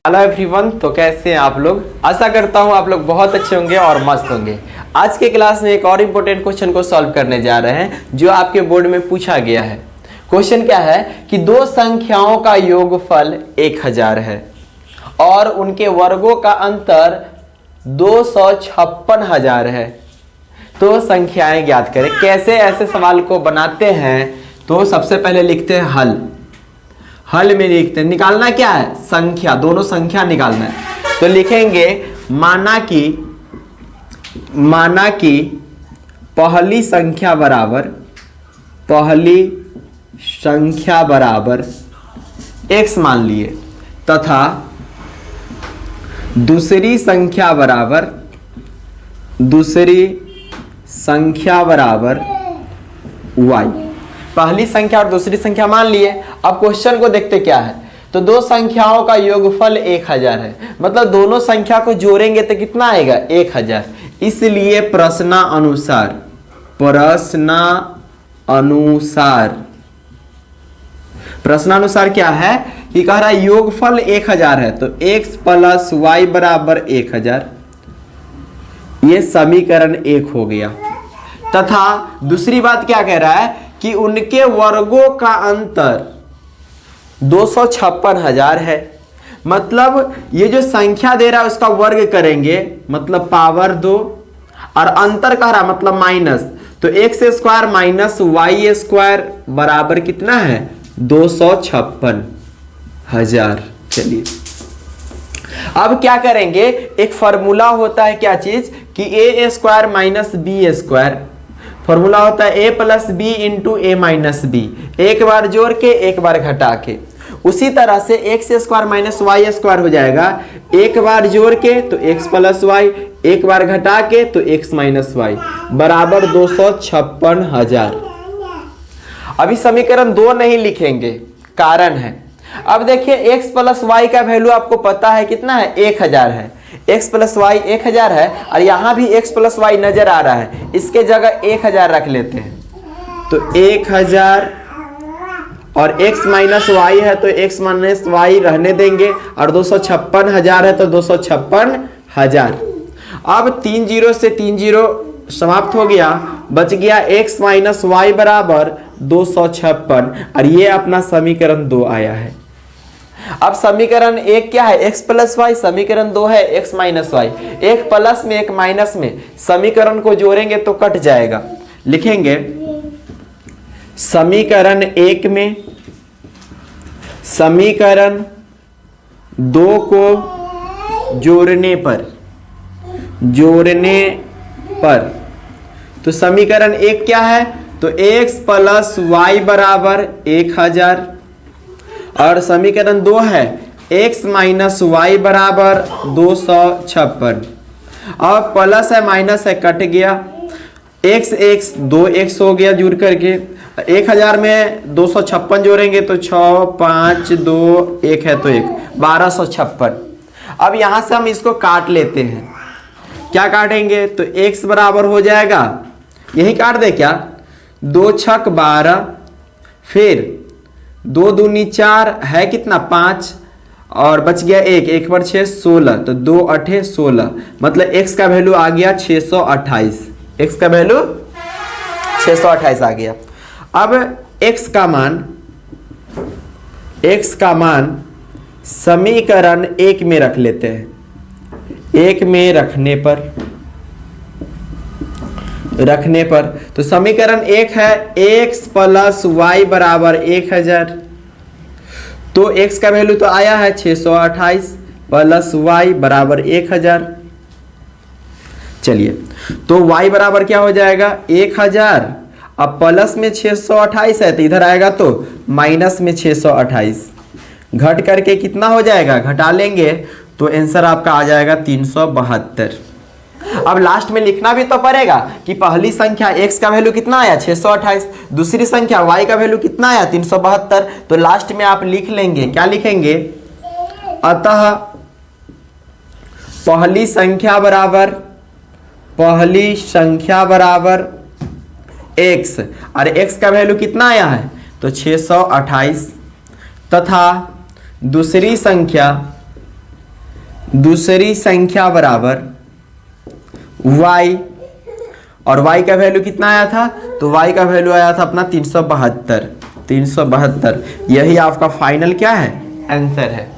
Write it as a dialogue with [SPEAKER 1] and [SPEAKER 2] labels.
[SPEAKER 1] Hello everyone, तो कैसे हैं आप लोग। आशा करता हूं आप लोग बहुत अच्छे होंगे और मस्त होंगे। आज के क्लास में एक और इम्पोर्टेंट क्वेश्चन को सॉल्व करने जा रहे हैं जो आपके बोर्ड में पूछा गया है। क्वेश्चन क्या है कि दो संख्याओं का योगफल 1000 है और उनके वर्गों का अंतर 256,000 है। तो संख्याएं ज्ञात करें। कैसे ऐसे सवाल को बनाते हैं, तो सबसे पहले लिखते हैं हल में लिखते हैं, निकालना क्या है, संख्या, दोनों संख्या निकालना है। तो लिखेंगे माना कि पहली संख्या बराबर x मान लिए तथा दूसरी संख्या बराबर y। पहली संख्या और दूसरी संख्या मान लिए। अब क्वेश्चन को देखते क्या है, तो दो संख्याओं का योगफल 1000 है, मतलब दोनों संख्या को जोड़ेंगे तो कितना आएगा, 1000। इसलिए प्रश्नानुसार क्या है कि कह रहा है योगफल 1000 है, तो x प्लस y बराबर 1000, ये समीकरण 1 हो गया। तथा दूसरी बात क्या कह रहा है कि उनके वर्गों का अंतर 256,000 है, मतलब ये जो संख्या दे रहा है उसका वर्ग करेंगे, मतलब पावर 2, और अंतर कह रहा मतलब माइनस, तो x square minus y square बराबर कितना है, 256,000। चलिए अब क्या करेंगे, एक फॉर्मूला होता है, क्या चीज कि a square minus b square, formula होता है a plus B into A minus B, एक बार जोड़ के एक बार घटा के। उसी तरह से x square minus Y square हो जाएगा, एक बार जोड़ के तो x प्लस वाई, एक बार घटा के तो x माइनस वाई बराबर 256,000। अभी समीकरण 2 नहीं लिखेंगे, कारण है। अब देखिए x प्लस वाई का वैल्यू आपको पता है कितना है, 1000 है। x प्लस वाई 1000 है और यहाँ भी x प्लस वाई नजर आ रहा है, इसके जगह 1000 रख लेते हैं। तो 1000 और x माइनस वाई है तो x माइनस वाई रहने देंगे, और 256,000 है तो 256,000। अब 3 0 से 3 0 समाप्त हो गया, बच गया x माइनस वाई बराबर 256, और ये अपना समीकरण 2 आया है। अब समीकरण 1 क्या है, x प्लस वाई, समीकरण 2 है x माइनस वाई। एक प्लस में एक माइनस में समीकरण को जोड़ेंगे तो कट जाएगा। लिखेंगे समीकरण 1 में समीकरण 2 को जोड़ने पर तो समीकरण 1 क्या है, तो x प्लस वाई बराबर 1000, और समीकरण 2 है x माइनस वाई बराबर 256। अब प्लस है माइनस है कट गया, x 2x हो गया जुड़ करके, 1000 में 256 जोड़ेंगे तो 6 5 2 1 है तो 1, 1256। अब यहां से हम इसको काट लेते हैं। क्या काटेंगे, तो x बराबर हो जाएगा, यही काट दे क्या, 2 छक 12, फिर 2 दूनी 4 है कितना 5, और बच गया 1 पर 6 16, तो 2 8 16, मतलब x का वैल्यू आ गया 628। x का वैल्यू 628 आ गया। अब x का मान समीकरण 1 में रख लेते हैं। 1 में रखने पर तो समीकरण 1 है x प्लस वाई बराबर 1000, तो x का वैल्यू तो आया है 628 प्लस y बराबर 1000। चलिए तो y बराबर क्या हो जाएगा 1000, अब प्लस में 628 है तो इधर आएगा तो माइनस में 628, घट करके कितना हो जाएगा, घटा लेंगे तो आंसर आपका आ जाएगा 372। अब लास्ट में लिखना भी तो पड़ेगा कि पहली संख्या x का वैल्यू कितना आया 628, दूसरी संख्या y का वैल्यू कितना आया 372, तो लास्ट में आप लिख लेंगे, क्या लिखेंगे, अतः पहली संख्या बराबर x, और x का वैल्यू कितना आया है तो 628, तथा दूसरी संख्या दूसरी संख्या बराबर y, और y का वैल्यू कितना आया था, तो y का वैल्यू आया था अपना 372। यही आपका फाइनल क्या है, आंसर है।